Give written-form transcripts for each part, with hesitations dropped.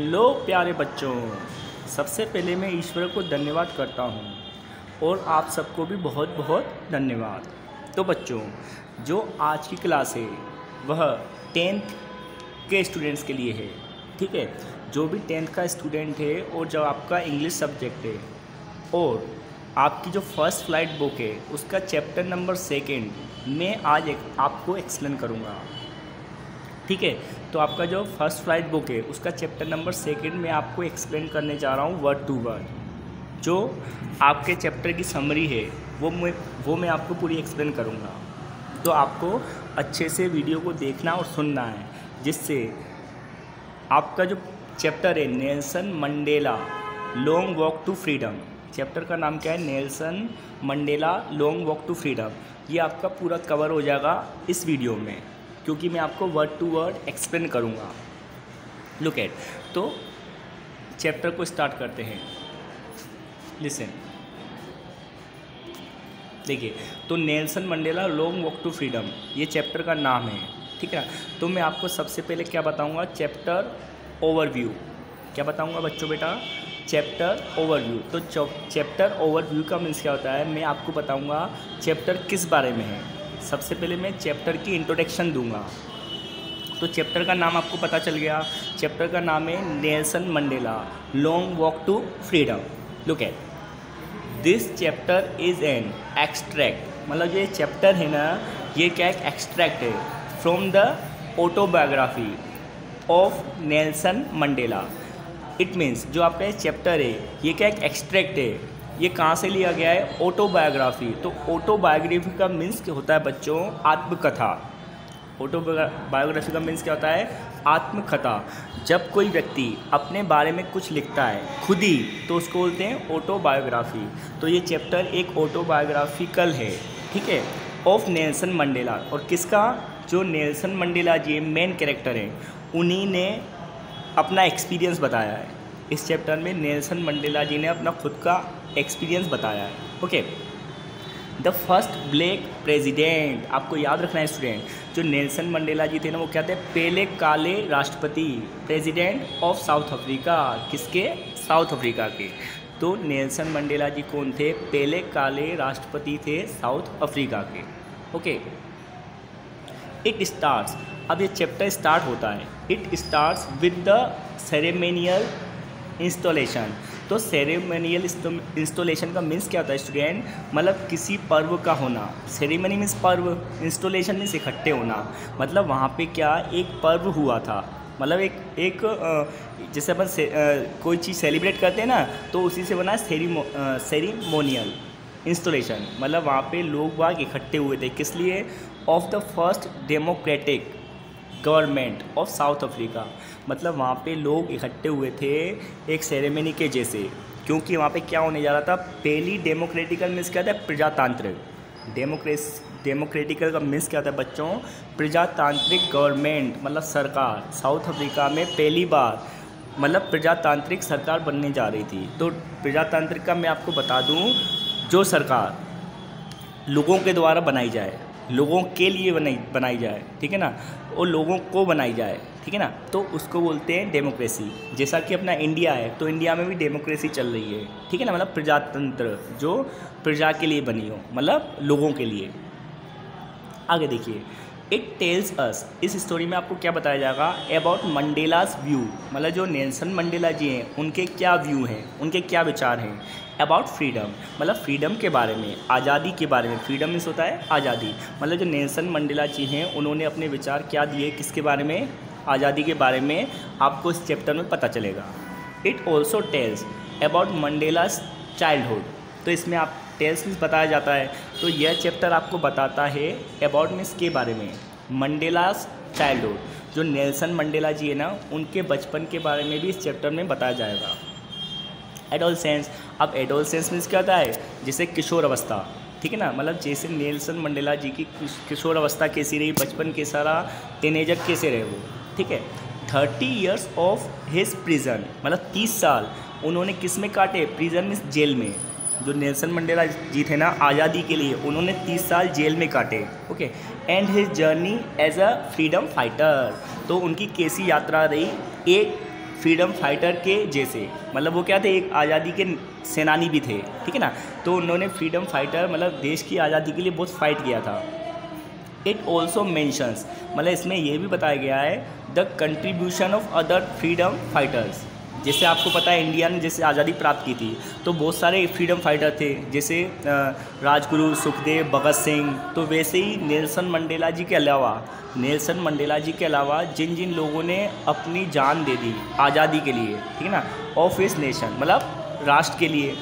Hello प्यारे बच्चों, सबसे पहले मैं ईश्वर को धन्यवाद करता हूँ और आप सबको भी बहुत बहुत धन्यवाद। तो बच्चों, जो आज की क्लास है वह 10th के स्टूडेंट्स के लिए है। ठीक है, जो भी 10th का स्टूडेंट है और जो आपका इंग्लिश सब्जेक्ट है और आपकी जो फर्स्ट फ्लाइट बुक है उसका चैप्टर नंबर 2 मैं आज आपको एक्सप्लेन करूँगा। ठीक है, तो आपका जो फर्स्ट फ्लाइट बुक है उसका चैप्टर नंबर 2 मैं आपको एक्सप्लेन करने जा रहा हूँ वर्ड टू वर्ड। जो आपके चैप्टर की समरी है वो मैं आपको पूरी एक्सप्लेन करूँगा। तो आपको अच्छे से वीडियो को देखना और सुनना है, जिससे आपका जो चैप्टर है Nelson Mandela long walk to Freedom, chapter का नाम क्या है? Nelson Mandela long walk to Freedom. ये आपका पूरा कवर हो जाएगा इस वीडियो में, क्योंकि मैं आपको वर्ड टू वर्ड एक्सप्लेन करूँगा। लुक एट, तो चैप्टर को स्टार्ट करते हैं। लिसन, देखिए, तो Nelson Mandela long walk to Freedom ये चैप्टर का नाम है। ठीक है, तो मैं आपको सबसे पहले क्या बताऊँगा? Chapter overview. क्या बताऊँगा बच्चों? बेटा, चैप्टर ओवरव्यू। तो चैप्टर ओवरव्यू का मीन्स क्या होता है, मैं आपको बताऊँगा चैप्टर किस बारे में है। सबसे पहले मैं चैप्टर की इंट्रोडक्शन दूंगा। तो चैप्टर का नाम आपको पता चल गया, चैप्टर का नाम है Nelson Mandela long walk to Freedom. Look at, this chapter is an extract, मतलब ये चैप्टर है ना, ये क्या एक एक्सट्रैक्ट है from the autobiography of Nelson Mandela. It means जो आपका ये चैप्टर है ये क्या एक एक्सट्रैक्ट है, ये कहाँ से लिया गया है? ऑटोबायोग्राफी। तो ऑटोबायोग्राफी का मीन्स क्या होता है बच्चों? आत्मकथा। ऑटोबायोग्राफी का मीन्स क्या होता है? आत्मकथा। जब कोई व्यक्ति अपने बारे में कुछ लिखता है खुद ही, तो उसको बोलते हैं ऑटोबायोग्राफी। तो ये चैप्टर एक ऑटोबायोग्राफिकल है, ठीक है, ऑफ नेल्सन मंडेला। और किसका? जो नेल्सन मंडेला जी मेन कैरेक्टर हैं, उन्हीं ने अपना एक्सपीरियंस बताया है। इस चैप्टर में नेल्सन मंडेला जी ने अपना खुद का एक्सपीरियंस बताया है। Okay, the first black president, आपको याद रखना है स्टूडेंट, जो नेल्सन मंडेला जी थे ना, वो क्या थे? पहले काले राष्ट्रपति, प्रेसिडेंट ऑफ साउथ अफ्रीका। किसके? साउथ अफ्रीका के। तो नेल्सन मंडेला जी कौन थे? पहले काले राष्ट्रपति थे साउथ अफ्रीका के। ओके, इट स्टार्ट्स, अब ये चैप्टर स्टार्ट होता है, it starts with the ceremonial installation. तो सेरेमोनियल इंस्टॉलेशन का मीन्स क्या होता है स्टूडेंट? मतलब किसी पर्व का होना। सेरेमनी मीन्स पर्व, इंस्टॉलेशन मीन्स इकट्ठे होना। मतलब वहाँ पे क्या एक पर्व हुआ था, मतलब एक जैसे अपन कोई चीज़ सेलिब्रेट करते हैं ना, तो उसी से बना सेरेमोनियल इंस्टॉलेशन। मतलब वहाँ पे लोग बाग इकट्ठे हुए थे, किस लिए? Of the first democratic government of South Africa. मतलब वहाँ पे लोग इकट्ठे हुए थे एक सेरेमनी के जैसे, क्योंकि वहाँ पे क्या होने जा रहा था? पहली डेमोक्रेटिकल मीन्स क्या था? प्रजातांत्रिक। डेमोक्रेटिकल का मीन्स क्या था बच्चों? प्रजातांत्रिक गवर्नमेंट, मतलब सरकार। साउथ अफ्रीका में पहली बार मतलब प्रजातांत्रिक सरकार बनने जा रही थी। तो प्रजातांत्रिक का मैं आपको बता दूँ, जो सरकार लोगों के द्वारा बनाई जाए, लोगों के लिए बनाई जाए, ठीक है ना, और लोगों को बनाई जाए, ठीक है ना, तो उसको बोलते हैं डेमोक्रेसी। जैसा कि अपना इंडिया है, तो इंडिया में भी डेमोक्रेसी चल रही है, ठीक है ना, मतलब प्रजातंत्र जो प्रजा के लिए बनी हो, मतलब लोगों के लिए। आगे देखिए, इट टेल्स अस, इस स्टोरी में आपको क्या बताया जाएगा? अबाउट मंडेलास व्यू, मतलब जो नेल्सन मंडेला जी हैं उनके क्या व्यू हैं, उनके क्या विचार हैं अबाउट फ्रीडम, मतलब फ्रीडम के बारे में, आज़ादी के बारे में। फ्रीडम मीन्स होता है आज़ादी। मतलब जो नेल्सन मंडेला जी हैं उन्होंने अपने विचार क्या दिए, किसके बारे में? आज़ादी के बारे में। आपको इस चैप्टर में पता चलेगा। It also tells about Mandela's childhood, तो इसमें आप टेल्स मीन्स बताया जाता है, तो यह चैप्टर आपको बताता है अबाउट मीन्स के बारे में, मंडेलास चाइल्डहुड। जो नेल्सन मंडेला जी है ना, उनके बचपन के बारे में भी इस चैप्टर में बताया जाएगा। एडोलसेंस, अब एडोलसेंस मीन्स क्या होता है? जैसे किशोर अवस्था, ठीक है ना, मतलब जैसे नेल्सन मंडेला जी की किशोर अवस्था कैसी रही, बचपन कैसा रहा, टीनेजर कैसे रहे वो, ठीक है। 30 years ऑफ हिज प्रिजन, मतलब 30 साल उन्होंने किस में काटे? प्रिजन मीन्स जेल में। जो नेल्सन मंडेला जी थे ना आज़ादी के लिए, उन्होंने 30 साल जेल में काटे। Okay, and his journey as a freedom fighter, तो उनकी कैसी यात्रा रही एक फ्रीडम फाइटर के जैसे, मतलब वो क्या थे, एक आज़ादी के सेनानी भी थे, ठीक है ना। तो उन्होंने फ्रीडम फाइटर मतलब देश की आज़ादी के लिए बहुत फाइट किया था। इट ऑल्सो मैंशंस, मतलब इसमें यह भी बताया गया है the contribution of other freedom fighters. जैसे आपको पता है इंडिया ने जैसे आज़ादी प्राप्त की थी तो बहुत सारे फ्रीडम फाइटर थे, जैसे राजगुरु, सुखदेव, भगत सिंह। तो वैसे ही नेल्सन मंडेला जी के अलावा जिन जिन लोगों ने अपनी जान दे दी आज़ादी के लिए, ठीक है ना, ऑफ हिज नेशन, मतलब राष्ट्र के लिए।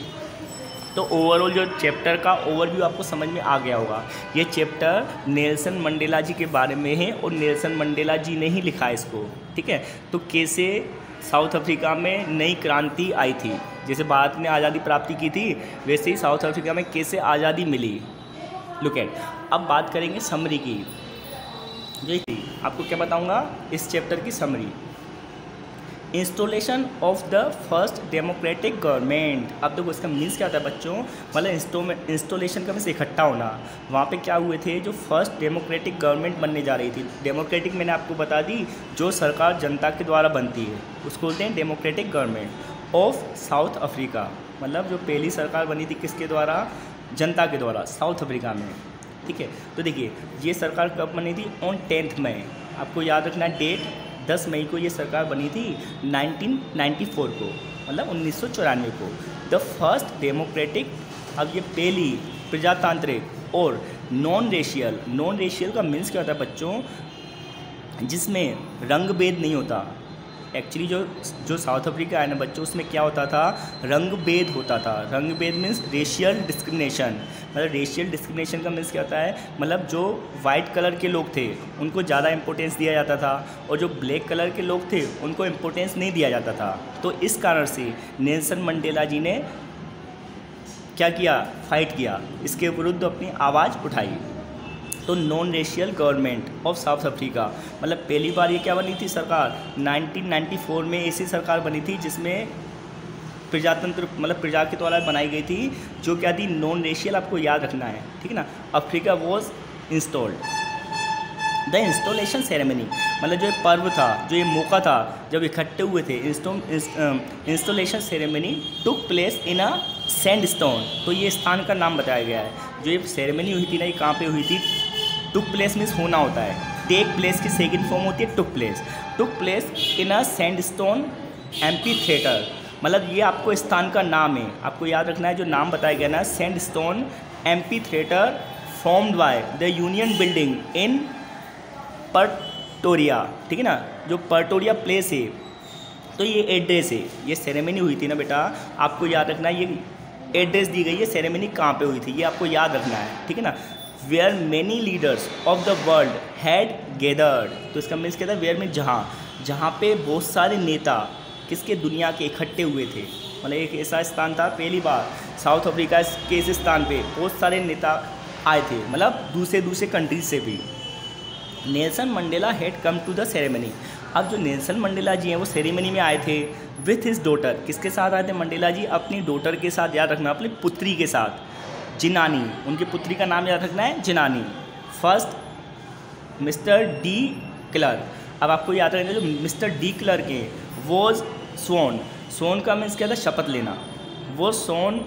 तो ओवरऑल जो चैप्टर का ओवरव्यू आपको समझ में आ गया होगा। ये चैप्टर नेल्सन मंडेला जी के बारे में है और नेल्सन मंडेला जी ने ही लिखा है इसको, ठीक है। तो कैसे साउथ अफ्रीका में नई क्रांति आई थी, जैसे भारत ने आज़ादी प्राप्ति की थी वैसे ही साउथ अफ्रीका में कैसे आज़ादी मिली। लुक एट, अब बात करेंगे समरी की। जी आपको क्या बताऊंगा इस चैप्टर की summary. Installation of the first democratic government. अब देखो इसका मीन्स क्या होता है बच्चों, मतलब इंस्टॉलेशन का मीन्स इकट्ठा होना। वहाँ पे क्या हुए थे, जो फर्स्ट डेमोक्रेटिक गवर्नमेंट बनने जा रही थी। डेमोक्रेटिक मैंने आपको बता दी, जो सरकार जनता के द्वारा बनती है उसको बोलते हैं democratic government of South Africa. मतलब जो पहली सरकार बनी थी किसके द्वारा, जनता के द्वारा, साउथ अफ्रीका में, ठीक है। तो देखिए ये सरकार कब बनी थी, ऑन 10 मई, आपको याद रखना डेट, 10 मई को ये सरकार बनी थी 1994 को, मतलब 1994 को। द फर्स्ट डेमोक्रेटिक, अब ये पहली प्रजातांत्रिक और नॉन रेशियल का मीन्स क्या होता है बच्चों, जिसमें रंग भेद नहीं होता। एक्चुअली जो साउथ अफ्रीका है ना बच्चों, उसमें क्या होता था, रंग भेद होता था। रंग भेद मीन्स रेशियल डिस्क्रिमिनेशन। मतलब रेशियल डिस्क्रिमिनेशन का मीन्स क्या होता है, मतलब जो वाइट कलर के लोग थे उनको ज़्यादा इंपॉर्टेंस दिया जाता था और जो ब्लैक कलर के लोग थे उनको इंपॉर्टेंस नहीं दिया जाता था। तो इस कारण से नेल्सन मंडेला जी ने क्या किया, फाइट किया, इसके विरुद्ध अपनी आवाज़ उठाई। तो non racial government of South Africa, मतलब पहली बार ये क्या बनी थी सरकार, 1994 में ऐसी सरकार बनी थी जिसमें प्रजातंत्र, मतलब प्रजा के द्वारा बनाई गई थी, जो क्या थी, नॉन रेशियल। आपको याद रखना है, ठीक है ना। Africa was installed. The installation ceremony, मतलब जो ये पर्व था, जो ये मौका था जब इकट्ठे हुए थे, installation ceremony took place in a sandstone. तो ये स्थान का नाम बताया गया है। जो ये सेरेमनी हुई थी ना, ये कहाँ पे हुई थी, टुक प्लेस मीन्स होना होता है, टेक प्लेस की सेकंड फॉर्म होती है took place in a sandstone amphi theatre. मतलब ये आपको स्थान का नाम है, आपको याद रखना है। जो नाम बताया गया ना, sandstone amphitheatre formed by the union building in Pretoria, ठीक है ना, जो पर्टोरिया प्लेस है। तो ये एड्रेस है, ये सेरेमनी हुई थी ना बेटा, आपको याद रखना है, ये एड्रेस दी गई है, सेरेमनी कहाँ पे हुई थी ये आपको याद रखना है, ठीक है ना। Where many leaders of the world had gathered. तो इसका मीन्स क्या था, वेयर में जहाँ पे बहुत सारे नेता किसके, दुनिया के इकट्ठे हुए थे। मतलब एक ऐसा स्थान था, पहली बार साउथ अफ्रीका के इस स्थान पे बहुत सारे नेता आए थे, मतलब दूसरे कंट्रीज से भी। Nelson Mandela had come to the ceremony. अब जो नेल्सन मंडेला जी हैं वो सेरेमनी में आए थे विथ हिज डॉटर। किसके साथ आए थे मंडेला जी, अपनी डॉटर के साथ, याद रखना, अपनी पुत्री के साथ, जिनानी। उनकी पुत्री का नाम याद रखना है, जिनानी। First mister de Klerk. अब आपको याद रखना, जो मिस्टर डी क्लर्क हैं वॉज सोन का मीन्स क्या था, शपथ लेना। वो sworn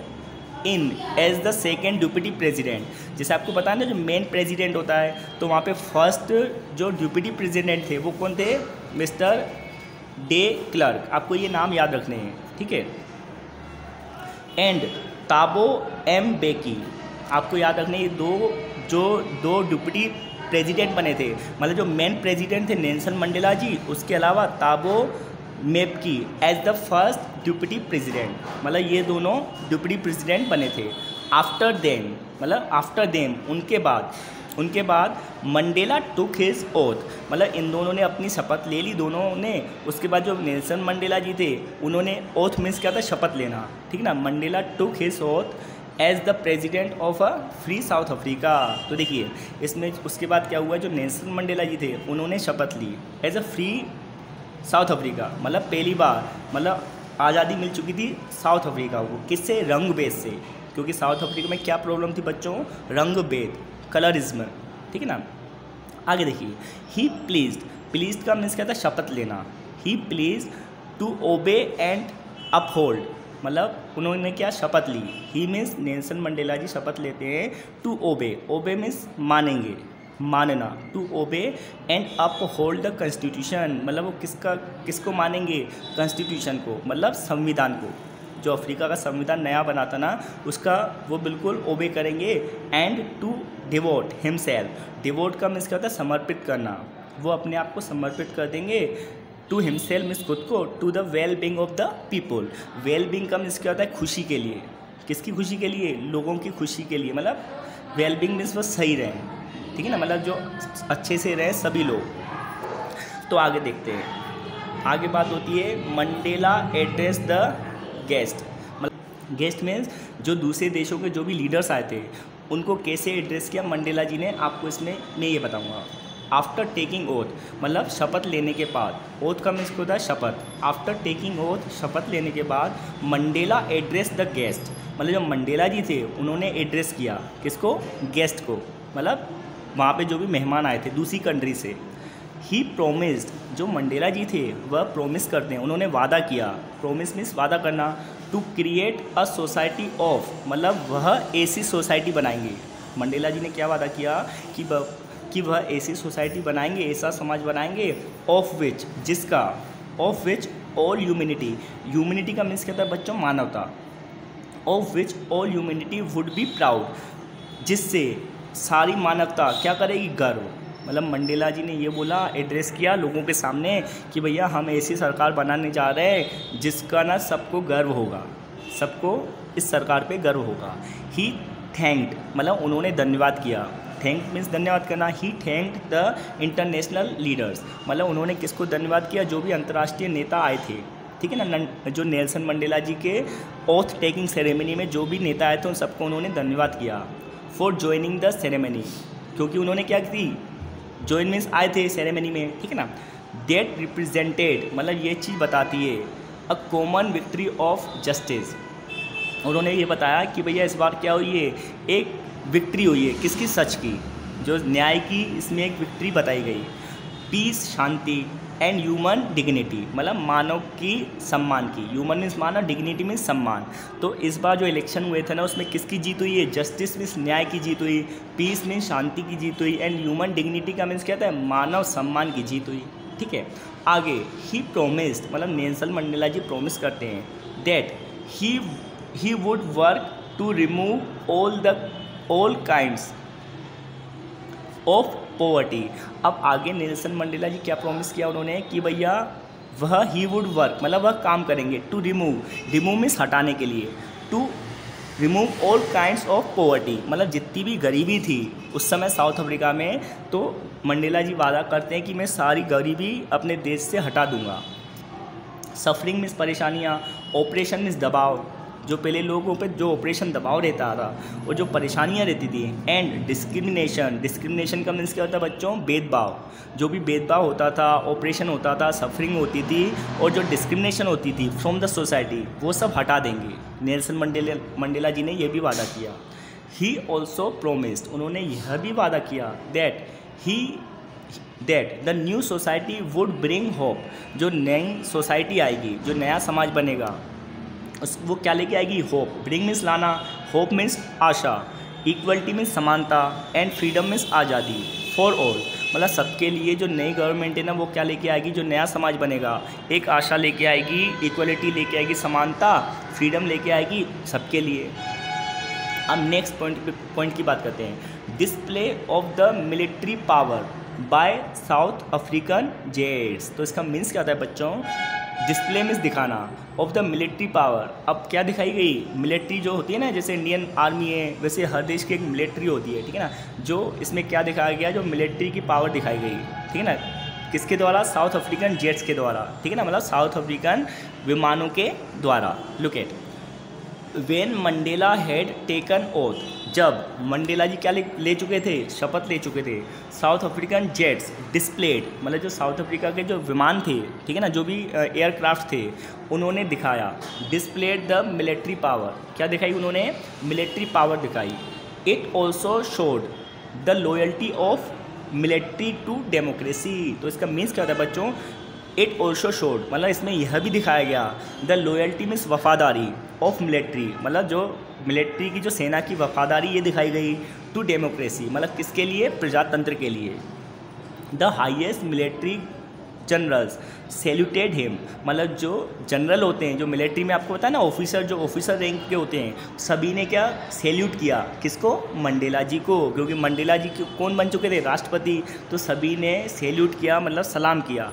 in as the second deputy president. जैसे आपको पता है ना, जो मेन प्रेसिडेंट होता है, तो वहाँ पे फर्स्ट जो डिप्टी प्रेसिडेंट थे वो कौन थे, मिस्टर डे क्लर्क। आपको ये नाम याद रखने हैं, ठीक है। एंड ताबो एम बेकी, आपको याद रखने, ये दो डिप्टी प्रेसिडेंट बने थे। मतलब जो मेन प्रेसिडेंट थे नेल्सन मंडेला जी, उसके अलावा Thabo Mbeki as the first deputy president, मतलब ये दोनों डिप्टी प्रेसिडेंट बने थे। आफ्टर देम, उनके बाद मंडेला टुक हिज ओथ, मतलब इन दोनों ने अपनी शपथ ले ली, दोनों ने। उसके बाद जो नेल्सन मंडेला जी थे उन्होंने, ओथ मीन्स क्या था, शपथ लेना, ठीक ना। Mandela took his oath as the president of a free South Africa. तो देखिए इसमें उसके बाद क्या हुआ, जो नेल्सन मंडेला जी थे उन्होंने शपथ ली as a free South Africa, मतलब पहली बार, मतलब आज़ादी मिल चुकी थी साउथ अफ्रीका को। किससे, रंग भेद से, क्योंकि साउथ अफ्रीका में क्या प्रॉब्लम थी बच्चों, रंग भेद, कलरिज्म, ठीक है ना। आगे देखिए, ही प्लीज्ड का मीन्स क्या था, शपथ लेना। He pledges to obey and uphold, मतलब उन्होंने क्या शपथ ली। He means Nelson Mandela ji शपथ लेते हैं टू ओबे, ओबे मीन्स मानेंगे, मानना, to obey and uphold the constitution, मतलब वो किसको मानेंगे, कॉन्स्टिट्यूशन को, मतलब संविधान को, जो अफ्रीका का संविधान नया बना था ना उसका वो बिल्कुल ओबे करेंगे। And to devote himself, devote का मीन्स क्या होता है, समर्पित करना, वो अपने आप को समर्पित कर देंगे। टू हिमसेल्फ मीन्स खुद को, to the well being of the people, well being का मीन्स क्या होता है, खुशी के लिए, किसकी खुशी के लिए, लोगों की खुशी के लिए, मतलब वेल बींग मीन्स वो सही रहें, ठीक है ना, मतलब जो अच्छे से रहें सभी लोग। तो आगे देखते हैं, आगे बात होती है मंडेला एड्रेस द गेस्ट, मतलब गेस्ट मीन्स जो दूसरे देशों के जो भी लीडर्स आए थे उनको कैसे एड्रेस किया मंडेला जी ने, आपको इसमें मैं ये बताऊंगा। आफ्टर टेकिंग ओथ, मतलब शपथ लेने के बाद, ओथ का मीन्स होता है शपथ, आफ्टर टेकिंग ओथ, शपथ लेने के बाद मंडेला एड्रेस द गेस्ट, मतलब जो मंडेला जी थे उन्होंने एड्रेस किया किसको, गेस्ट को, मतलब वहाँ पे जो भी मेहमान आए थे दूसरी कंट्री से। ही प्रोमिस्ड, जो मंडेला जी थे वह प्रोमिस करते हैं, उन्होंने वादा किया, प्रोमिस मीन्स वादा करना, to create a society of, मतलब वह ऐसी सोसाइटी बनाएंगे। मंडेला जी ने क्या वादा किया कि वह ऐसी सोसाइटी बनाएंगे, ऐसा समाज बनाएंगे, ऑफ विच, जिसका, of which all humanity, humanity का मीन्स कहता है बच्चों मानवता, of which all humanity would be proud, जिससे सारी मानवता क्या करेगी, गर्व, मतलब मंडेला जी ने ये बोला, एड्रेस किया लोगों के सामने कि भैया हम ऐसी सरकार बनाने जा रहे हैं जिसका ना सबको गर्व होगा, सबको इस सरकार पे गर्व होगा। ही थैंक्ड, मतलब उन्होंने धन्यवाद किया, थैंक मीन्स धन्यवाद करना। He thanked the international leaders, मतलब उन्होंने किसको धन्यवाद किया, जो भी अंतर्राष्ट्रीय नेता आए थे, ठीक है ना, जो नेल्सन मंडेला जी के ओथ टेकिंग सेरेमनी में जो भी नेता आए थे उन सबको उन्होंने धन्यवाद किया। फॉर ज्वाइनिंग द सेरेमनी, क्योंकि उन्होंने क्या की, ज्वाइन मीन्स आए थे सेरेमनी में, ठीक है ना। दैट रिप्रेजेंटेड, मतलब ये चीज़ बताती है a common victory of justice, उन्होंने ये बताया कि भैया इस बार क्या हुई है, एक विक्ट्री हुई है, किसकी, सच की, जो न्याय की, इसमें एक विक्ट्री बताई गई। पीस, शांति, एंड ह्यूमन डिग्निटी, मतलब मानव की सम्मान की, ह्यूमन मीन्स मानव, डिग्निटी मीन्स सम्मान। तो इस बार जो इलेक्शन हुए थे ना उसमें किसकी जीत हुई है, जस्टिस मीन्स न्याय की जीत हुई, पीस मीन्स शांति की जीत हुई, एंड ह्यूमन डिग्निटी का मीन्स क्या था है, मानव सम्मान की जीत हुई, ठीक है। आगे ही प्रोमिस्ड, मतलब नेल्सन मंडेला जी प्रोमिस करते हैं that he would work to remove all kinds of poverty. अब आगे नेल्सन मंडेला जी क्या प्रॉमिस किया उन्होंने कि भैया वह ही वुड वर्क, मतलब वह काम करेंगे, टू रिमूव मीन्स हटाने के लिए, to remove all kinds of poverty, मतलब जितनी भी गरीबी थी उस समय साउथ अफ्रीका में, तो मंडेला जी वादा करते हैं कि मैं सारी गरीबी अपने देश से हटा दूंगा। सफरिंग मीन्स परेशानियाँ, ऑपरेशन मीन्स दबाव, जो पहले लोगों पे जो ऑपरेशन दबाव रहता था और जो परेशानियाँ रहती थी, एंड डिस्क्रिमिनेशन का मीन्स क्या होता है बच्चों, भेदभाव, जो भी भेदभाव होता था, ऑपरेशन होता था, सफरिंग होती थी और जो डिस्क्रिमिनेशन होती थी फ्रॉम द सोसाइटी, वो सब हटा देंगे। नेल्सन मंडेला जी ने यह भी वादा किया। ही ऑल्सो प्रोमिस्ड, उन्होंने यह भी वादा किया that the new society would bring hope, जो नई सोसाइटी आएगी, जो नया समाज बनेगा वो क्या लेके आएगी, होप, ब्रिंग मीन्स लाना, होप मीन्स आशा, इक्वलिटी मीन्स समानता, एंड फ्रीडम मीन्स आज़ादी फॉर ऑल, मतलब सबके लिए जो नई गवर्नमेंट है ना वो क्या लेके आएगी, जो नया समाज बनेगा, एक आशा लेके आएगी, इक्वलिटी लेके आएगी, समानता, फ्रीडम लेके आएगी सबके लिए। अब नेक्स्ट पॉइंट की बात करते हैं, display of the military power bye south African jets. तो इसका मीन्स क्या होता है बच्चों, डिस्प्ले मीन्स दिखाना, ऑफ द मिलिट्री पावर। अब क्या दिखाई गई, मिलिट्री जो होती है ना, जैसे इंडियन आर्मी है वैसे हर देश की एक मिलिट्री होती है, ठीक है ना, जो इसमें क्या दिखाया गया, जो मिलिट्री की पावर दिखाई गई, ठीक है ना, किसके द्वारा, साउथ अफ्रीकन जेट्स के द्वारा, ठीक है ना, मतलब साउथ अफ्रीकन विमानों के द्वारा। Look at when Mandela had taken oath, जब मंडेला जी क्या ले चुके थे, शपथ ले चुके थे, साउथ अफ्रीकन जेट्स डिस्प्लेड, मतलब जो साउथ अफ्रीका के जो विमान थे, ठीक है ना, जो भी एयरक्राफ्ट थे उन्होंने दिखाया, डिस्प्लेड द मिलिट्री पावर, क्या दिखाई उन्होंने, मिलिट्री पावर दिखाई। It also showed the loyalty of military to democracy. तो इसका मीन्स क्या होता है बच्चों, इट ऑल्सो शोड, मतलब इसमें यह भी दिखाया गया द लॉयल्टी मीन्स वफादारी ऑफ मिलिट्री, मतलब जो मिलिट्री की जो सेना की वफादारी ये दिखाई गई टू डेमोक्रेसी, मतलब किसके लिए, प्रजातंत्र के लिए। The highest military generals saluted him, मतलब जो जनरल होते हैं जो मिलिट्री में, आपको पता है ना ऑफिसर, जो ऑफिसर रैंक के होते हैं, सभी ने क्या सैल्यूट किया, किसको, मंडेला जी को, क्योंकि मंडेला जी कौन बन चुके थे, राष्ट्रपति, तो सभी ने सैल्यूट किया, मतलब सलाम किया।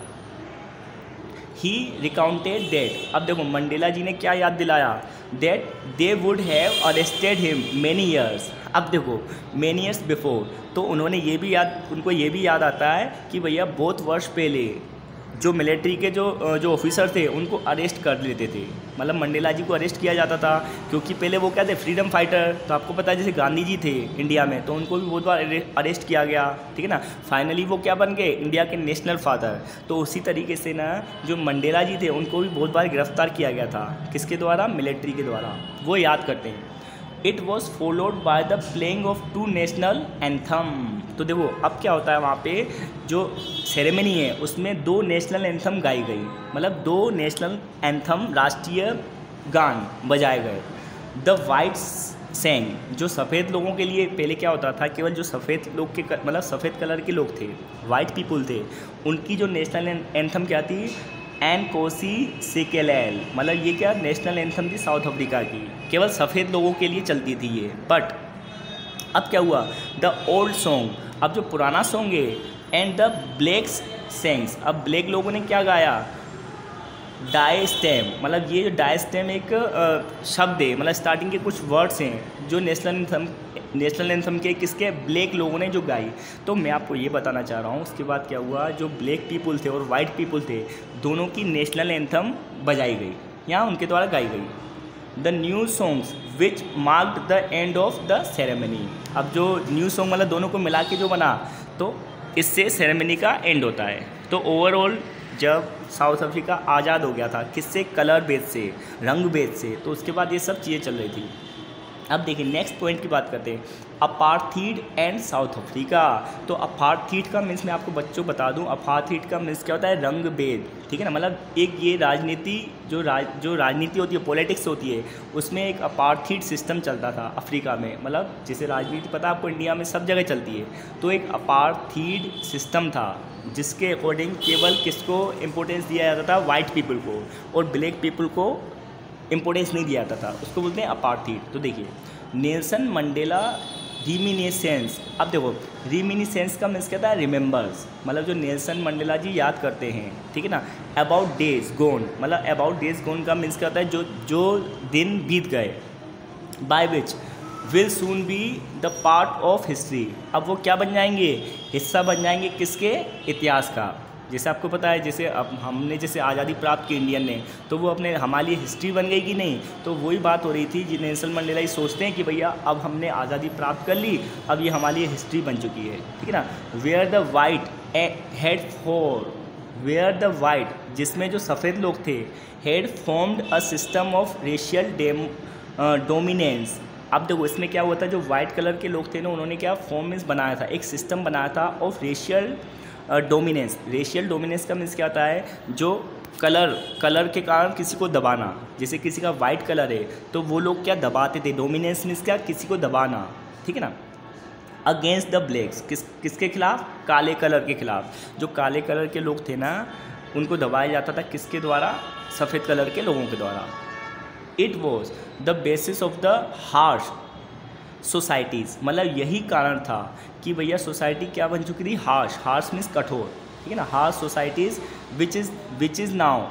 ही रिकाउंटेड दैट, अब देखो मंडेला जी ने क्या याद दिलाया, that they would have arrested him many years, अब देखो मैनी ईयर्स बिफोर, तो उन्होंने ये भी याद, उनको ये भी याद आता है कि भैया बहुत वर्ष पहले जो मिलिट्री के जो ऑफिसर थे उनको अरेस्ट कर लेते थे, मतलब मंडेला जी को अरेस्ट किया जाता था, क्योंकि पहले वो क्या थे, फ्रीडम फाइटर, तो आपको पता है जैसे गांधी जी थे इंडिया में, तो उनको भी बहुत बार अरेस्ट किया गया, ठीक है ना, फाइनली वो क्या बन गए, इंडिया के नेशनल फादर। तो उसी तरीके से ना जो मंडेला जी थे उनको भी बहुत बार गिरफ्तार किया गया था, किसके द्वारा, मिलिट्री के द्वारा, वो याद करते हैं। It was followed by the playing of 2 national anthem, तो देखो अब क्या होता है वहाँ पे जो सेरेमनी है उसमें 2 नेशनल एंथम गाई गई, मतलब 2 नेशनल एंथम, राष्ट्रीय गान बजाए गए। द वाइट सेंग, जो सफ़ेद लोगों के लिए पहले क्या होता था, केवल जो सफ़ेद लोग के मतलब सफ़ेद कलर के लोग थे, वाइट पीपल थे, उनकी जो नेशनल एंथम क्या थी, एन कोसी सिकेलेल, मतलब ये क्या नेशनल एंथम थी साउथ अफ्रीका की, केवल सफ़ेद लोगों के लिए चलती थी ये। बट अब क्या हुआ, द ओल्ड सॉन्ग, अब जो पुराना सॉन्ग है, एंड द ब्लैक सेंग्स, अब ब्लैक लोगों ने क्या गाया, डाई स्टेम, मतलब ये जो डाई स्टेम एक शब्द है, मतलब स्टार्टिंग के कुछ वर्ड्स हैं जो नेशनल एंथम के किसके, ब्लैक लोगों ने जो गाई। तो मैं आपको ये बताना चाह रहा हूँ उसके बाद क्या हुआ, जो ब्लैक पीपल थे और वाइट पीपल थे दोनों की नेशनल एंथम बजाई गई, यहाँ उनके द्वारा गाई गई। The new songs which marked the end of the ceremony, अब जो न्यू सॉन्ग मतलब दोनों को मिला के जो बना, तो इससे सेरेमनी का एंड होता है। तो ओवरऑल जब साउथ अफ्रीका आज़ाद हो गया था, किससे, कलर बेस से, रंग बेस से, तो उसके बाद ये सब चीज़ें चल रही थी। अब देखिए नेक्स्ट पॉइंट की बात करते हैं, अपार्थीड एंड साउथ अफ्रीका। तो अपार्थीड का मीन्स मैं आपको बच्चों बता दूं, अपार्थीड का मीन्स क्या होता है, रंग भेद, ठीक है ना, मतलब एक ये राजनीति जो राजनीति होती है, पॉलिटिक्स होती है, उसमें एक अपार्थीड सिस्टम चलता था अफ्रीका में, मतलब जैसे राजनीति पता है आपको इंडिया में सब जगह चलती है, तो एक अपार्थीड सिस्टम था जिसके अकॉर्डिंग केवल किसको इम्पोर्टेंस दिया जाता था, वाइट पीपल को, और ब्लैक पीपल को इम्पोर्टेंस नहीं दिया जाता था, उसको बोलते हैं अपार्थीड। तो देखिए नेल्सन मंडेला रिमिनिसेंस, अब देखो रिमिनिसेंस का मीन्स कहता है रिमेंबर्स, मतलब जो नेल्सन मंडेला जी याद करते हैं, ठीक है ना। अबाउट डेज गोन, मतलब अबाउट डेज गोन का मीन्स कहता है जो दिन बीत गए, by which will soon be the part of history, अब वो क्या बन जाएंगे, हिस्सा बन जाएंगे किसके, इतिहास का। जैसे आपको पता है जैसे अब हमने जैसे आज़ादी प्राप्त की इंडियन ने, तो वो अपने हमारी हिस्ट्री बन गई कि नहीं, तो वही बात हो रही थी जी, नेल्सन मंडेला ही सोचते हैं कि भैया अब हमने आज़ादी प्राप्त कर ली, अब ये हमारी हिस्ट्री बन चुकी है, ठीक है ना। Where the white had for, where the white, जिसमें जो सफ़ेद लोग थे, had formed a system of racial dominance. अब देखो इसमें क्या हुआ था, जो वाइट कलर के लोग थे ना, उन्होंने क्या फॉर्म बनाया था, एक सिस्टम बनाया था of racial dominance. Racial dominance का मीन्स क्या होता है, जो कलर के कारण किसी को दबाना, जैसे किसी का वाइट कलर है तो वो लोग क्या दबाते थे, डोमिनेंस मीन्स क्या, किसी को दबाना, ठीक है ना। अगेंस्ट द ब्लैक्स, किसके खिलाफ, काले कलर के खिलाफ, जो काले कलर के लोग थे ना उनको दबाया जाता था, किसके द्वारा, सफ़ेद कलर के लोगों के द्वारा। It was the basis of the harsh societies, मतलब यही कारण था कि भैया सोसाइटी क्या बन चुकी थी, हार्श मीन्स कठोर, ठीक है ना। Harsh societies which is now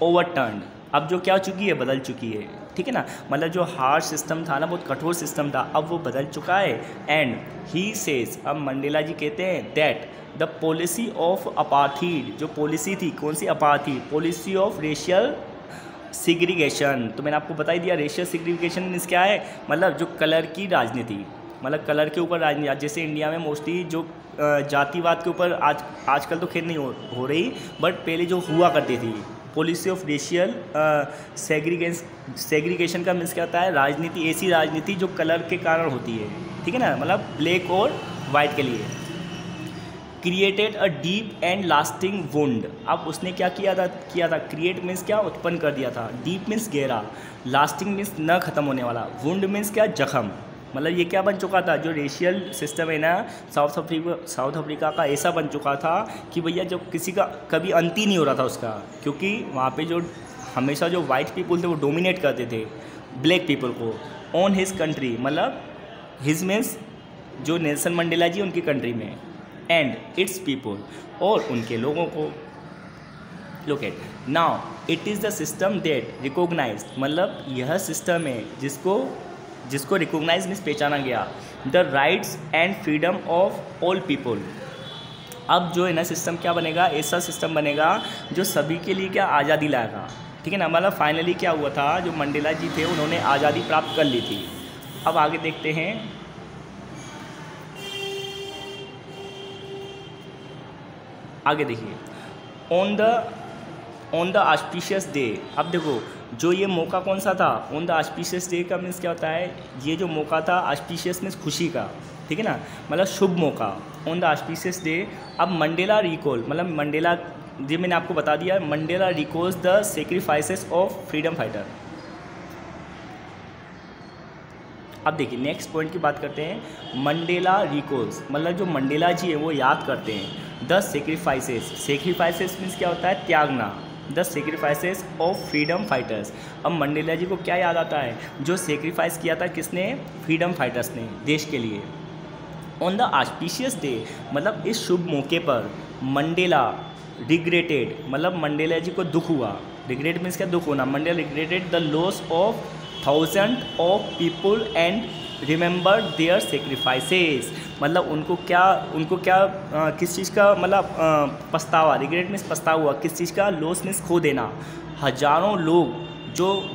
ओवरटर्न्ड, अब जो क्या हो चुकी है, बदल चुकी है, ठीक है ना। मतलब जो हार्श सिस्टम था ना, बहुत कठोर सिस्टम था, अब वो बदल चुका है। एंड ही सेज, अब मंडेला जी कहते हैं that the policy of apartheid, जो पॉलिसी थी, कौन सी, apartheid, policy of racial segregation. तो मैंने आपको बता ही दिया, रेशियल सिग्रीगेशन मीन्स क्या है, मतलब जो कलर की राजनीति, मतलब कलर के ऊपर राजनीति, जैसे इंडिया में मोस्टली जो जातिवाद के ऊपर आजकल तो खैर नहीं हो रही, बट पहले जो हुआ करती थी, पॉलिसी ऑफ रेशियल सेग्रीगेशन का मीन्स क्या होता है, राजनीति, ऐसी राजनीति जो कलर के कारण होती है, ठीक है ना, मतलब ब्लैक और वाइट के लिए। Created a deep and lasting wound. अब उसने क्या किया था क्रिएट मीन्स क्या, उत्पन्न कर दिया था, डीप मीन्स गहरा, लास्टिंग मीन्स न ख़त्म होने वाला, वुंड मीन्स क्या, जख्म। मतलब ये क्या बन चुका था, जो रेशियल सिस्टम है ना साउथ अफ्रीका का, ऐसा बन चुका था कि भैया जो किसी का कभी अंत ही नहीं हो रहा था उसका, क्योंकि वहाँ पे जो हमेशा जो वाइट पीपल थे वो डोमिनेट करते थे ब्लैक पीपल को ऑन हिज कंट्री, मतलब हिज मीन्स जो नेल्सन मंडेला जी उनकी कंट्री में, एंड इट्स पीपल और उनके लोगों को। Look at now it is the system that recognise, मतलब यह सिस्टम है जिसको रिकॉग्नाइज मीन्स पहचाना गया, the rights and freedom of all people. अब जो है ना सिस्टम क्या बनेगा, ऐसा सिस्टम बनेगा जो सभी के लिए क्या आज़ादी लाएगा, ठीक है ना। मतलब फाइनली क्या हुआ था, जो मंडेला जी थे उन्होंने आज़ादी प्राप्त कर ली थी। अब आगे देखते हैं, आगे देखिए, ऑन द ऑस्पिशियस डे। अब देखो जो ये मौका कौन सा था, ऑन द ऑस्पिशियस डे का मीन्स क्या होता है, ये जो मौका था ऑस्पिशियस मीन्स खुशी का, ठीक है ना, मतलब शुभ मौका, ऑन द ऑस्पिशियस डे। अब मंडेला रिकॉल, मतलब मंडेला, ये मैंने आपको बता दिया, Mandela recalls the sacrifices of freedom fighter. अब देखिए नेक्स्ट पॉइंट की बात करते हैं, मंडेला रिकॉल्स, मतलब जो मंडेला जी है वो याद करते हैं द सेक्रीफाइसेस मीन्स क्या होता है, त्यागना, the sacrifices of freedom fighters. अब मंडेला जी को क्या याद आता है, जो सेक्रीफाइस किया था किसने, फ्रीडम फाइटर्स ने देश के लिए। ऑन द ऑस्पिशियस डे, मतलब इस शुभ मौके पर मंडेला रिग्रेटेड, मतलब मंडेला जी को दुख हुआ, रिग्रेट मीन्स क्या, दुख होना, Mandela regretted the loss of thousand of people and remember their sacrifices. मतलब उनको क्या किस चीज़ का, मतलब पछतावा, रिग्रेट मीन्स पछतावा हुआ, किस चीज़ का, लॉस मीन्स खो देना, हजारों लोग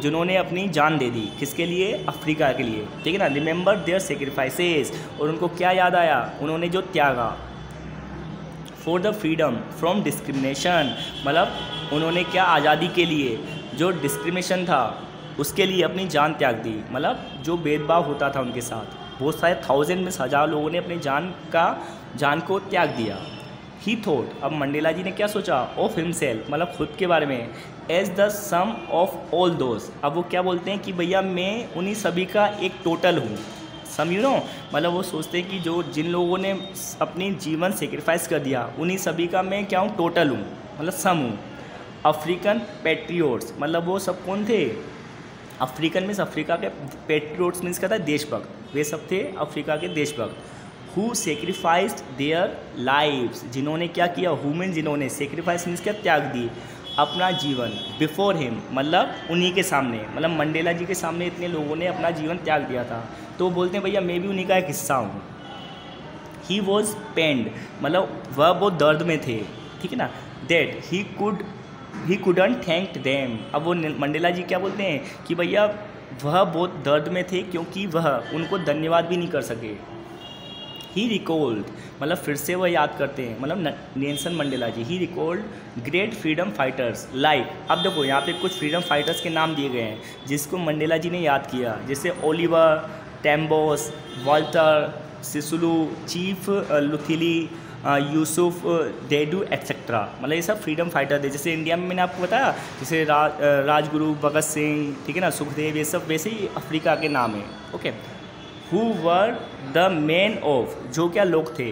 जिन्होंने अपनी जान दे दी, किसके लिए, अफ्रीका के लिए, ठीक है ना, रिमेंबर देयर सेक्रीफाइसेस। और उनको क्या याद आया, उन्होंने जो त्यागा, for the freedom from discrimination, मतलब उन्होंने क्या, आज़ादी के लिए, जो डिस्क्रिमिनेशन था उसके लिए अपनी जान त्याग दी, मतलब जो भेदभाव होता था उनके साथ, बहुत सारे थाउजेंड में हज़ार लोगों ने अपनी जान को त्याग दिया। ही थॉट, अब मंडेला जी ने क्या सोचा, ऑफ हिमसेल्फ, मतलब खुद के बारे में, as the sum of all दोस्त। अब वो क्या बोलते हैं कि भैया मैं उन्हीं सभी का एक टोटल हूँ, सम यू नो, मतलब वो सोचते हैं कि जिन लोगों ने अपनी जीवन सेक्रीफाइस कर दिया उन्हीं सभी का मैं क्या हूँ, टोटल हूँ, मतलब सम हूँ। अफ्रीकन पैट्रियोट्स, मतलब वो सब कौन थे, अफ्रीकन मीन्स अफ्रीका के, पैट्रियोट्स मीन्स क्या था, देशभक्त, वे सब थे अफ्रीका के देशभक्त। हु सेक्रीफाइस्ड देयर लाइव्स, जिन्होंने क्या किया, हु मीन्स जिन्होंने, सेक्रीफाइस मीन्स क्या, त्याग दी अपना जीवन, बिफोर हिम, मतलब उन्हीं के सामने, मतलब मंडेला जी के सामने इतने लोगों ने अपना जीवन त्याग दिया था, तो बोलते हैं भैया मैं भी उन्हीं का एक हिस्सा हूँ। ही वॉज पेंड, मतलब वह बहुत दर्द में थे, ठीक है ना, that he couldn't thank them. अब वो मंडेला जी क्या बोलते हैं कि भैया वह बहुत दर्द में थे क्योंकि वह उनको धन्यवाद भी नहीं कर सके। ही रिकॉल्ड, मतलब फिर से वह याद करते हैं, मतलब Nelson Mandela ji, he recalled great freedom fighters like. अब देखो यहाँ पे कुछ फ्रीडम फाइटर्स के नाम दिए गए हैं जिसको मंडेला जी ने याद किया, जैसे Oliver Tambos, Walter Sisulu, chief Luthuli, Yusuf Dadoo etcetera, मतलब ये सब फ्रीडम फाइटर थे। जैसे इंडिया में मैंने आपको बताया, जैसे राजगुरु, भगत सिंह, ठीक है ना, सुखदेव, ये सब वैसे ही अफ्रीका के नाम है। Okay, who were the man of, जो क्या लोग थे,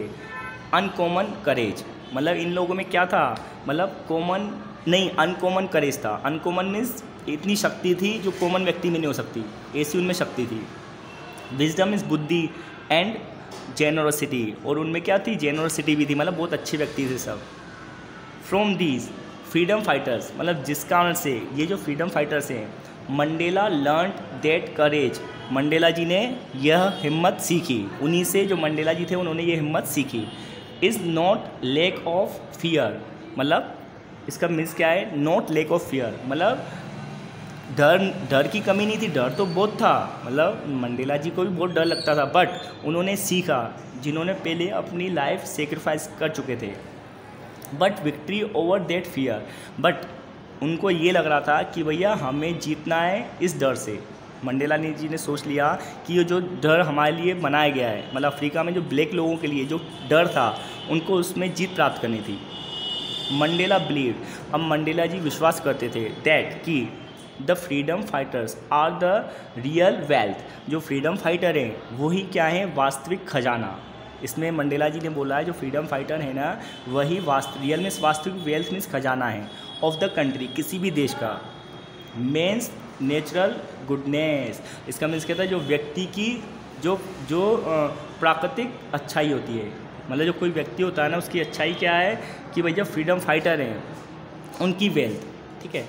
अनकॉमन करेज, मतलब इन लोगों में क्या था, मतलब कॉमन नहीं, अनकॉमन करेज था। अनकॉमन मीन्स इतनी शक्ति थी जो कॉमन व्यक्ति में नहीं हो सकती, ऐसी उनमें शक्ति थी। विजडम मीन्स बुद्धि, एंड जेनरोसिटी, और उनमें क्या थी, जेनरोसिटी भी थी, मतलब बहुत अच्छे व्यक्ति थे सब। फ्रॉम दीज फ्रीडम फाइटर्स, मतलब जिस कारण से ये जो फ्रीडम फाइटर्स हैं, Mandela learn that courage, Mandela ji ने यह हिम्मत सीखी, उन्हीं से जो मंडेला जी थे उन्होंने ये हिम्मत सीखी। Is not lack of fear, मतलब इसका मीन्स क्या है, नॉट लैक ऑफ फियर, मतलब डर की कमी नहीं थी, डर तो बहुत था, मतलब मंडेला जी को भी बहुत डर लगता था, बट उन्होंने सीखा, जिन्होंने पहले अपनी लाइफ सेक्रीफाइस कर चुके थे। But victory over that fear, but उनको ये लग रहा था कि भैया हमें जीतना है इस डर से, मंडेला जी ने सोच लिया कि ये जो डर हमारे लिए बनाया गया है, मतलब अफ्रीका में जो ब्लैक लोगों के लिए जो डर था उनको उसमें जीत प्राप्त करनी थी। मंडेला बिलीव, अब मंडेला जी विश्वास करते थे दैट कि the freedom fighters are the real wealth, जो फ्रीडम फाइटर हैं वही क्या है, वास्तविक खजाना। इसमें मंडेला जी ने बोला है जो फ्रीडम फाइटर है ना वही रियल मीन्स वास्तविक, वेल्थ मीन्स खजाना है ऑफ द कंट्री, किसी भी देश का। मेन्स नेचुरल गुडनेस, इसका मीन्स कहता है जो व्यक्ति की जो प्राकृतिक अच्छाई होती है, मतलब जो कोई व्यक्ति होता है ना उसकी अच्छाई क्या है कि भैया फ्रीडम फाइटर हैं उनकी वेल्थ। ठीक है,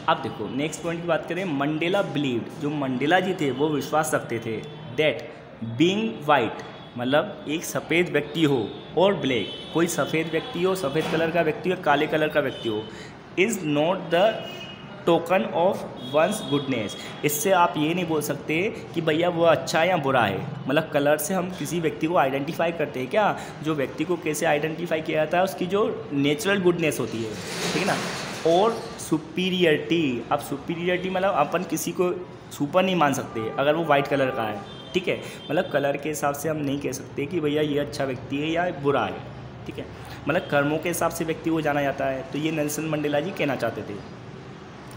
अब देखो नेक्स्ट पॉइंट की बात करें। मंडेला बिलीव्ड, जो मंडेला जी थे वो विश्वास रखते थे दैट बीइंग वाइट, मतलब एक सफ़ेद व्यक्ति हो और ब्लैक, कोई सफ़ेद व्यक्ति हो, सफ़ेद कलर का व्यक्ति हो, काले कलर का व्यक्ति हो, is not the token of one's goodness. इससे आप ये नहीं बोल सकते कि भैया वो अच्छा है या बुरा है, मतलब कलर से हम किसी व्यक्ति को आइडेंटिफाई करते हैं क्या, जो व्यक्ति को कैसे आइडेंटिफाई किया जाता है उसकी जो नेचुरल गुडनेस होती है, ठीक है ना। और सुपीरियरिटी, अब सुपीरियरिटी मतलब अपन किसी को सुपर नहीं मान सकते अगर वो वाइट कलर का है, ठीक है, मतलब कलर के हिसाब से हम नहीं कह सकते कि भैया ये अच्छा व्यक्ति है या बुरा है, ठीक है, मतलब कर्मों के हिसाब से व्यक्ति को जाना जाता है। तो ये नेल्सन मंडेला जी कहना चाहते थे।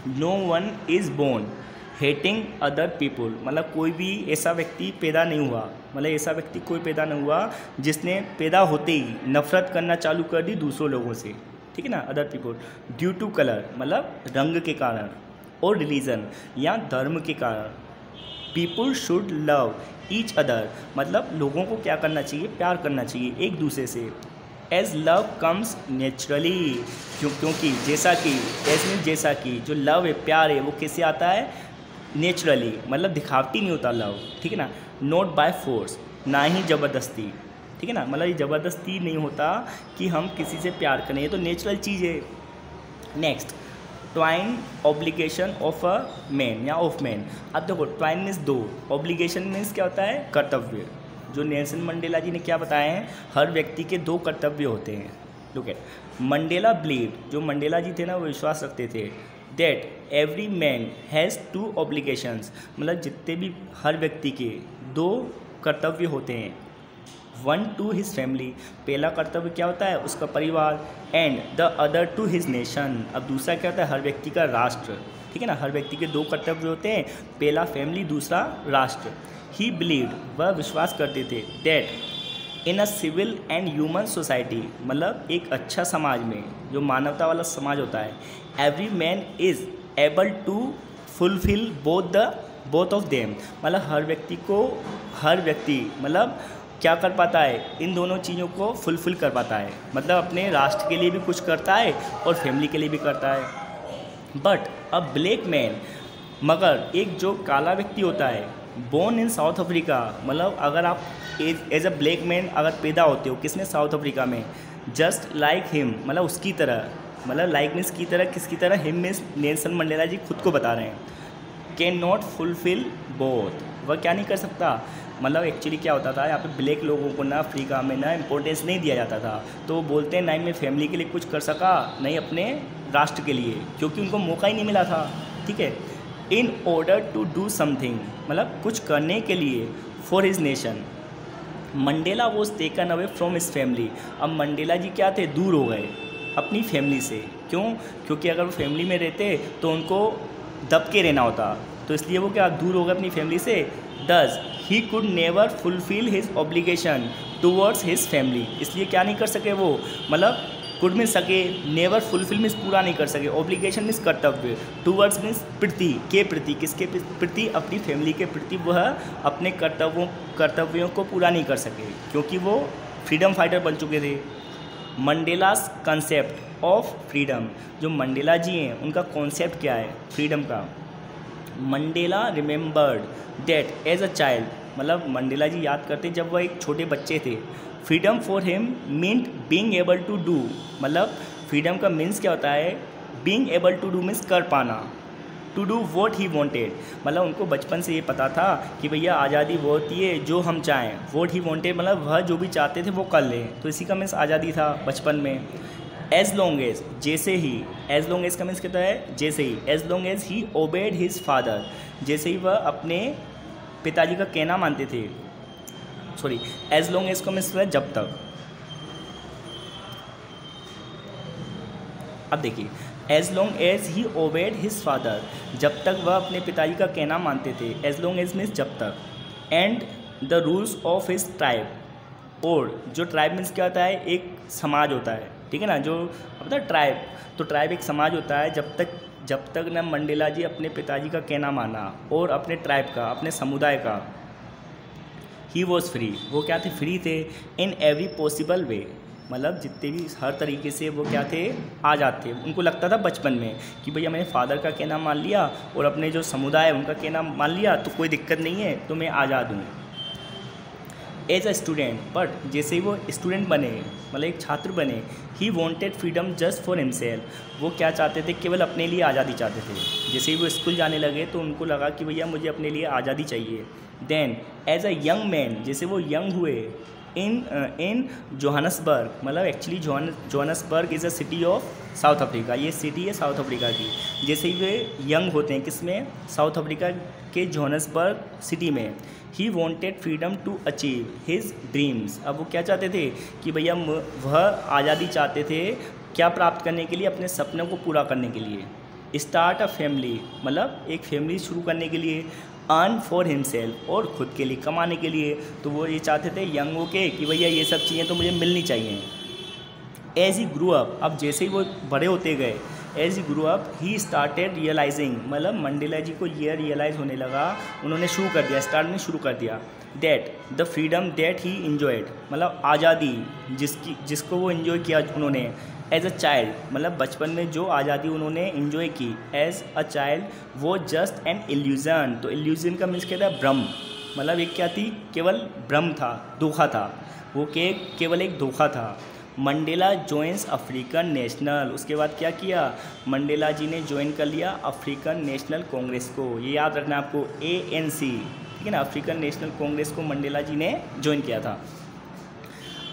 No one is born hating other people, मतलब कोई भी ऐसा व्यक्ति पैदा नहीं हुआ, मतलब ऐसा व्यक्ति कोई पैदा नहीं हुआ जिसने पैदा होते ही नफरत करना चालू कर दी दूसरों लोगों से, ठीक है ना, other people. Due to colour, मतलब रंग के कारण, और रिलीजन या धर्म के कारण। People should love each other, मतलब लोगों को क्या करना चाहिए, प्यार करना चाहिए एक दूसरे से। एज लव कम्स नेचुरली, क्योंकि जैसा कि एज मीन जैसा कि जो लव है, प्यार है, वो कैसे आता है, नेचुरली, मतलब दिखावटी नहीं होता लव, ठीक है ना। नॉट बाय फोर्स, ना ही ज़बरदस्ती, ठीक है ना, मतलब ये ज़बरदस्ती नहीं होता कि हम किसी से प्यार करें, ये तो नेचुरल चीज़ है। Next, twine obligation of a man या ऑफ मैन। अब देखो ट्वाइन मीन्स दो, ऑब्लिगेशन मीन्स क्या होता है, कर्तव्य। जो नेल्सन मंडेला जी ने क्या बताया है, हर व्यक्ति के दो कर्तव्य होते हैं। लुक एट, मंडेला बिलीव, जो मंडेला जी थे ना वो विश्वास रखते थे that every man has two obligations, मतलब जितने भी हर व्यक्ति के दो कर्तव्य होते हैं। वन टू हिज फैमिली, पहला कर्तव्य क्या होता है, उसका परिवार, and the other to his nation, अब दूसरा क्या होता है, हर व्यक्ति का राष्ट्र, ठीक है ना। हर व्यक्ति के दो कर्तव्य होते हैं, पहला फैमिली, दूसरा राष्ट्र। ही बिलीव्ड, वह विश्वास करते थे that in a civil and human society, मतलब एक अच्छा समाज में, जो मानवता वाला समाज होता है, every man is able to fulfil both of them, मतलब हर व्यक्ति मतलब क्या कर पाता है, इन दोनों चीज़ों को फुलफिल कर पाता है, मतलब अपने राष्ट्र के लिए भी कुछ करता है और फैमिली के लिए भी करता है। बट अ ब्लैक मैन, मगर एक जो काला व्यक्ति होता है, बोर्न इन साउथ अफ्रीका, मतलब अगर आप एज अ ब्लैक मैन अगर पैदा होते हो किसने, साउथ अफ्रीका में, जस्ट लाइक हिम, मतलब उसकी तरह, मतलब लाइक मीन्स की तरह, किसकी तरह, हिम मीन्स नेल्सन मंडेला जी खुद को बता रहे हैं, कैन नॉट फुलफिल बोथ, वह क्या नहीं कर सकता, मतलब एक्चुअली क्या होता था यहाँ पे ब्लैक लोगों को ना अफ्रीका में ना इम्पोर्टेंस नहीं दिया जाता था, तो वो बोलते हैं ना ही मैं फैमिली के लिए कुछ कर सका, नहीं अपने राष्ट्र के लिए, क्योंकि उनको मौका ही नहीं मिला था, ठीक है। In order to do something, मतलब कुछ करने के लिए, for his nation, Mandela was taken away from his family, अब मंडेला जी क्या थे, दूर हो गए अपनी फैमिली से, क्यों, क्योंकि अगर वो फैमिली में रहते तो उनको दब के रहना होता, तो इसलिए वो क्या दूर हो गए अपनी फैमिली से। Does he could never fulfil his obligation towards his family, इसलिए क्या नहीं कर सके वो, मतलब कुड मीन्स सके, नेवर फुलफिल मीन्स पूरा नहीं कर सके, ऑब्लिगेशन मीन्स कर्तव्य, टूवर्ड्स मीन्स प्रति, के प्रति, किसके प्रति, अपनी फैमिली के प्रति वह अपने कर्तव्यों को पूरा नहीं कर सके, क्योंकि वो फ्रीडम फाइटर बन चुके थे। मंडेलास कंसेप्ट ऑफ फ्रीडम, जो मंडेला जी हैं उनका कॉन्सेप्ट क्या है फ्रीडम का। Mandela remembered that as a child, मतलब मंडेला जी याद करते जब वह एक छोटे बच्चे थे, freedom for him meant being able to do, मतलब फ्रीडम का मीन्स क्या होता है, being able to do means कर पाना, to do what he wanted, मतलब उनको बचपन से ये पता था कि भैया आज़ादी वो होती है जो हम चाहें, वॉट ही वॉन्टेड मतलब वह जो भी चाहते थे वो कर लें, तो इसी का मीन्स आज़ादी था बचपन में। एज लॉन्ग एज, जैसे ही, एज लॉन्ग एज का मीन्स कहता है जैसे ही, as long as he obeyed his father, जैसे ही वह अपने पिताजी का कहना मानते थे, सॉरी एज लॉन्ग एज का मीन्स है जब तक। अब देखिए, as long as he obeyed his father, जब तक वह अपने पिताजी का कहना मानते थे, एज लॉन्ग एज मीन्स जब तक, and the rules of his tribe, और जो ट्राइब मीन्स क्या होता है, एक समाज होता है, ठीक है ना, जो पता है ट्राइब, तो ट्राइब एक समाज होता है। जब तक ना मंडेला जी अपने पिताजी का कहना माना और अपने ट्राइब का, अपने समुदाय का, ही वॉज फ्री, वो क्या थे, फ्री थे, इन एवरी पॉसिबल वे, मतलब जितने भी हर तरीके से वो क्या थे, आज़ाद थे। उनको लगता था बचपन में कि भैया मैंने फादर का कहना मान लिया और अपने जो समुदाय है उनका कहना मान लिया, तो कोई दिक्कत नहीं है, तो मैं आज़ाद हूँ एज अ स्टूडेंट। बट जैसे ही वो स्टूडेंट बने, मतलब एक छात्र बने, ही wanted freedom just for himself, वो क्या चाहते थे, केवल अपने लिए आज़ादी चाहते थे। जैसे ही वो स्कूल जाने लगे तो उनको लगा कि भैया मुझे अपने लिए आज़ादी चाहिए। Then as a young man, जैसे वो यंग हुए, इन जोहान्सबर्ग, मतलब actually Johannesburg is a city of South Africa, ये सिटी है साउथ अफ्रीका की। जैसे ही वे यंग होते हैं, किसमें, साउथ अफ्रीका के जोहान्सबर्ग सिटी में, he wanted freedom to achieve his dreams. अब वो क्या चाहते थे कि भैया वह आज़ादी चाहते थे, क्या प्राप्त करने के लिए, अपने सपनों को पूरा करने के लिए। स्टार्ट अ फैमिली, मतलब एक फैमिली शुरू करने के लिए। अर्न फॉर हिमसेल्फ, और ख़ुद के लिए कमाने के लिए। तो वो ये चाहते थे यंग होके कि भैया ये सब चीज़ें तो मुझे मिलनी चाहिए। एज ही ग्रू अप, अब जैसे ही वो बड़े होते गए, as he grew up he started realising, मतलब मंडेला जी को ये रियलाइज़ होने लगा, उन्होंने शुरू कर दिया, स्टार्ट में शुरू कर दिया, that the freedom that he enjoyed, मतलब आज़ादी जिसको वो इन्जॉय किया उन्होंने एज अ चाइल्ड, मतलब बचपन में जो आज़ादी उन्होंने इन्जॉय की एज अ चाइल्ड, वो जस्ट एन इल्यूज़न। तो इल्यूज़न का मीन्स कहता है भ्रम, मतलब एक क्या थी, केवल भ्रम था, धोखा था, वो केवल एक धोखा था। मंडेला जॉइंस अफ्रीकन नेशनल, उसके बाद क्या किया, मंडेला जी ने ज्वाइन कर लिया अफ्रीकन नेशनल कांग्रेस को। ये याद रखना आपको, ANC, ठीक है ना, अफ्रीकन नेशनल कांग्रेस को मंडेला जी ने ज्वाइन किया था।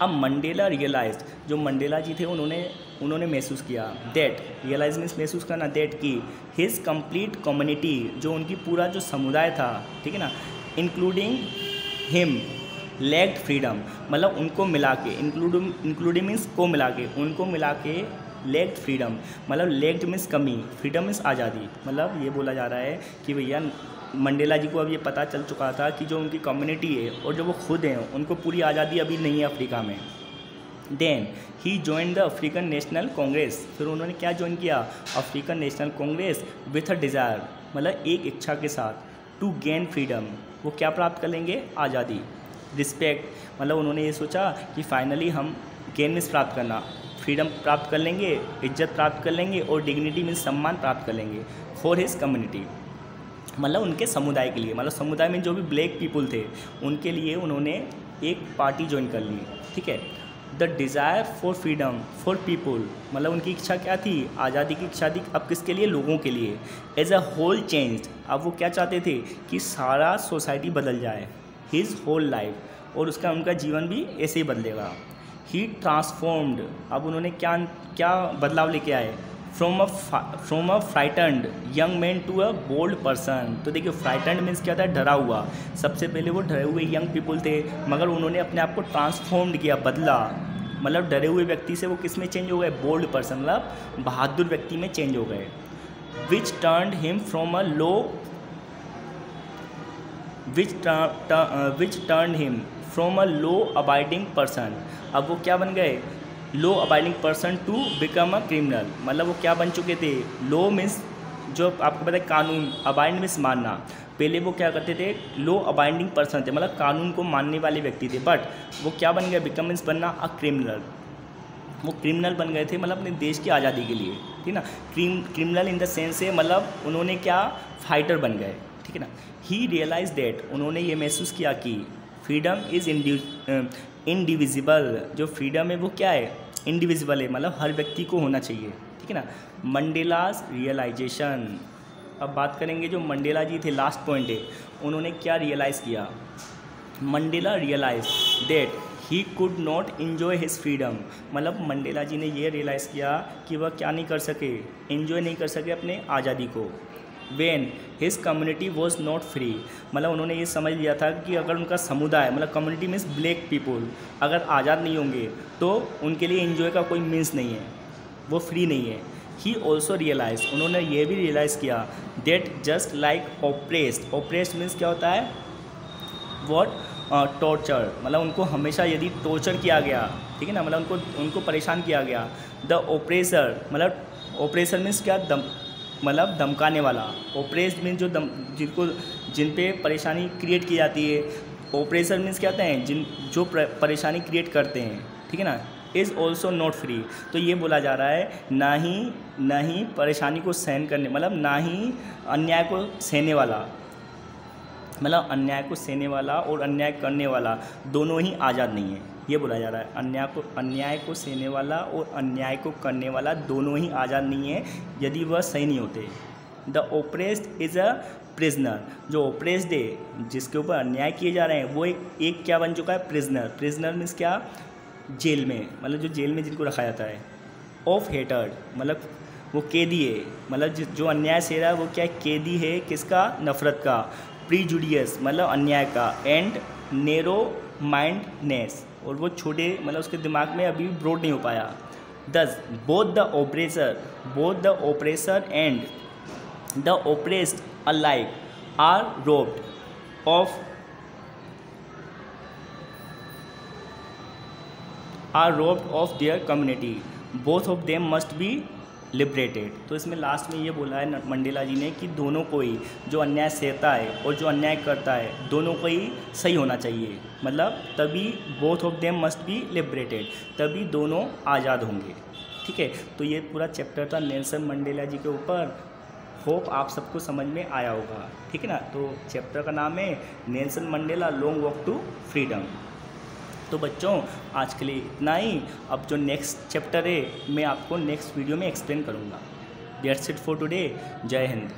अब मंडेला रियलाइज्ड, जो मंडेला जी थे उन्होंने महसूस किया, दैट, रियलाइज मीन्स महसूस करना, दैट की हिज कंप्लीट कम्युनिटी, जो उनकी पूरा जो समुदाय था, ठीक है ना, इंक्लूडिंग हिम लैक्ड फ्रीडम, मतलब उनको मिला के, इंक्लूडिंग मीन्स को मिला के, उनको मिला के लैक्ड फ्रीडम, मतलब लैक्ड मीन्स कमी, फ्रीडम मीन्स आज़ादी। मतलब ये बोला जा रहा है कि भैया मंडेला जी को अब ये पता चल चुका था कि जो उनकी कम्युनिटी है और जो वो खुद हैं, उनको पूरी आज़ादी अभी नहीं है अफ्रीका में। Then he join the African National Congress, फिर उन्होंने क्या ज्वाइन किया, African National Congress with a desire, मतलब एक इच्छा के साथ, टू गेन फ्रीडम, वो क्या प्राप्त कर लेंगे, आज़ादी। रिस्पेक्ट, मतलब उन्होंने ये सोचा कि फाइनली हम गेन मीन्स प्राप्त करना, फ्रीडम प्राप्त कर लेंगे, इज्जत प्राप्त कर लेंगे, और डिग्निटी मीन्स सम्मान प्राप्त कर लेंगे फॉर हिज कम्युनिटी, मतलब उनके समुदाय के लिए, मतलब समुदाय में जो भी ब्लैक पीपल थे उनके लिए उन्होंने एक पार्टी ज्वाइन कर ली, ठीक है। The desire for freedom for people, मतलब उनकी इच्छा क्या थी, आज़ादी की इच्छा थी, अब किसके लिए, लोगों के लिए। एज अ होल चेंज, अब वो क्या चाहते थे कि सारा सोसाइटी बदल जाए, हिज होल लाइफ, और उनका जीवन भी ऐसे ही बदलेगा। ही ट्रांसफॉर्म्ड, अब उन्होंने क्या बदलाव लेके आए, from a frightened young man to a bold person. तो देखिए फ्राइटन्ड मीन्स क्या था, डरा हुआ, सबसे पहले वो डरे हुए यंग पीपल थे, मगर उन्होंने अपने आप को ट्रांसफॉर्म्ड किया, बदला, मतलब डरे हुए व्यक्ति से वो किस में चेंज हो गए, बोल्ड पर्सन, मतलब बहादुर व्यक्ति में चेंज हो गए। Which turned him from a law which turn him from a law abiding person, अब वो क्या बन गए, law abiding person to become a criminal, मतलब वो क्या बन चुके थे, लो मीन्स जो आपको पता है कानून, अबाइड मीन्स मानना, पहले वो क्या करते थे, लो अबाइडिंग पर्सन थे, मतलब कानून को मानने वाले व्यक्ति थे, बट वो क्या बन गए, बिकम मीन्स बनना, अ क्रिमिनल, वो क्रिमिनल बन गए थे, मतलब अपने देश की आज़ादी के लिए, ठीक है ना। क्रिमिनल इन द सेंस से मतलब उन्होंने क्या, फाइटर बन गए, ठीक है ना। ही रियलाइज दैट, उन्होंने ये महसूस किया कि फ्रीडम इज़ इंडिविजिबल, जो फ्रीडम है वो क्या है, इंडिविजिबल है, मतलब हर व्यक्ति को होना चाहिए, ठीक है ना। मंडेलाज रियलाइजेशन, अब बात करेंगे जो मंडेला जी थे, लास्ट पॉइंट है, उन्होंने क्या रियलाइज़ किया, Mandela realise that he could not enjoy his freedom, मतलब मंडेला जी ने ये रियलाइज़ किया कि वह क्या नहीं कर सके, इन्जॉय नहीं कर सके अपने आज़ादी को। When his community was not free, मतलब उन्होंने ये समझ लिया था कि अगर उनका समुदाय, मतलब कम्युनिटी मीन्स ब्लैक पीपल, अगर आज़ाद नहीं होंगे तो उनके लिए इन्जॉय का कोई मीन्स नहीं है, वो फ्री नहीं है। ही ऑल्सो रियलाइज, उन्होंने ये भी रियलाइज़ किया that just like oppressed, oppressed means क्या होता है, वॉट, टॉर्चर, मतलब उनको हमेशा यदि टॉर्चर किया गया, ठीक है ना, मतलब उनको परेशान किया गया। द ओप्रेसर, मतलब ओप्रेसर मीन्स क्या, मतलब धमकाने वाला। ओप्रेस्ड मीन्स जो जिन पे परेशानी क्रिएट की जाती है। ओप्रेसर मीन्स क्या होता है, जो परेशानी क्रिएट करते हैं, ठीक है ना। इज़ ऑल्सो नॉट फ्री, तो ये बोला जा रहा है ना ही परेशानी को सहन करने, मतलब ना ही अन्याय को सहने वाला, मतलब अन्याय को सहने वाला और अन्याय करने वाला दोनों ही आज़ाद नहीं है, ये बोला जा रहा है। अन्याय को सहने वाला और अन्याय को करने वाला दोनों ही आज़ाद नहीं है यदि वह सही नहीं होते। The oppressed is a prisoner, जो ओप्रेस्ड है, जिसके ऊपर अन्याय किए जा रहे हैं, वो एक क्या बन चुका है, प्रिजनर। प्रिजनर मीन्स क्या, जेल में, मतलब जो जेल में जिनको रखा जाता है। ऑफ हेटर्ड, मतलब वो कैदी है, मतलब जो अन्याय सह रहा है वो क्या, कैदी है, किसका, नफरत का। प्रीजुडियस, मतलब अन्याय का। एंड नेरो माइंडनेस, और वो छोटे, मतलब उसके दिमाग में अभी ब्रॉड नहीं हो पाया। Thus both the oppressor and the oppressed alike are robbed of their community, both of them must be liberated. तो इसमें लास्ट में ये बोला है मंडेला जी ने कि दोनों को ही, जो अन्याय सहता है और जो अन्याय करता है, दोनों को ही सही होना चाहिए, मतलब तभी both of them must be liberated, तभी दोनों आज़ाद होंगे, ठीक है। तो ये पूरा चैप्टर था नेल्सन मंडेला जी के ऊपर। होप आप सबको समझ में आया होगा, ठीक है ना। तो चैप्टर का नाम है Nelson Mandela long walk to freedom. तो बच्चों आज के लिए इतना ही। अब जो नेक्स्ट चैप्टर है मैं आपको नेक्स्ट वीडियो में एक्सप्लेन करूँगा। That's it for today. जय हिंद।